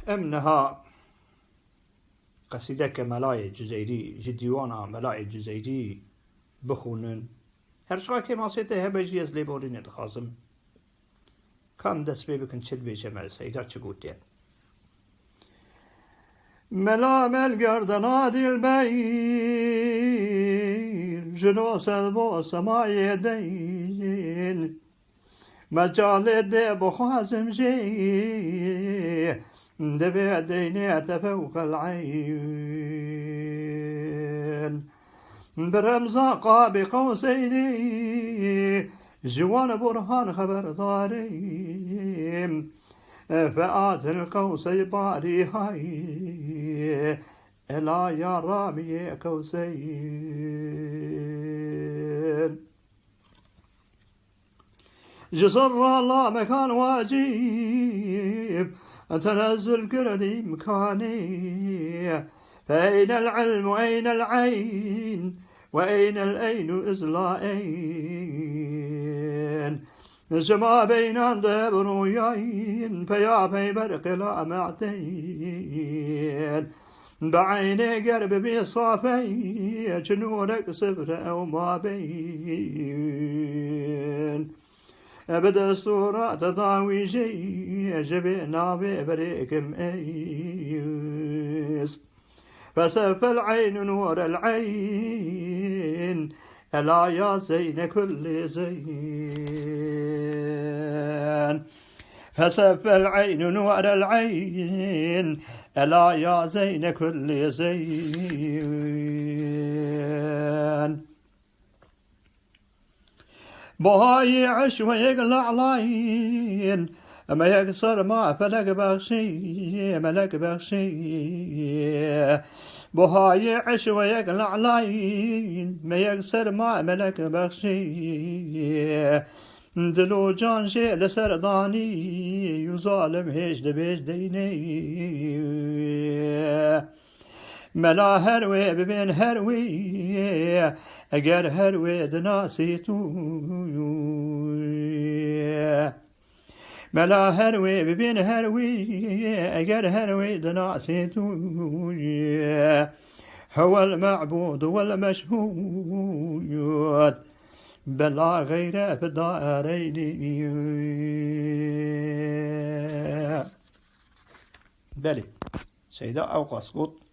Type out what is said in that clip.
أمنها قصيدة كملاي جزيري جديوانا ملاي جزيري بخونن هرشا كما سيته هبجي از ليبورين الخازم كم دس بيبكن شد بيجمع سيدا تشقوتين ملام القردنا دي البير جنوس البوس ما يدين مجال الدب خازم جي دبي دينيت فوق العين برمزا قاب قوسيني جوان برهان خبر داريم فآت القوسي باري هاي إلا يا رامي قوسين جسر الله مكان واجيب تنزل كردي مكاني فأين العلم وأين العين وأين الأين إزلائين جما بين دبرويين فيا في برق لا معتين بعيني قرب بصافي جنورك صفر أو ما بين أبدا الصورة تضاوي جي جبنا ببريكم أيس فسف العين نور العين ألا يا زين كل زين فسف العين نور العين ألا يا زين كل زين بهايعش ويقلع لاين ما يقصر ما فلك بخشي ملك بخشي بهايعش ويقلع لاين ما يقصر ما ملك بخشي دلو جان شيل سرداني يظالم هيش دبيش ديني ملا هروي ببين هروي اگر هروي دناسيتو ملا هروي ببين هروي اگر هروي دناسيتو هو المعبود والمشهود بلا غير في الدارين بلي سيدة أو قصقط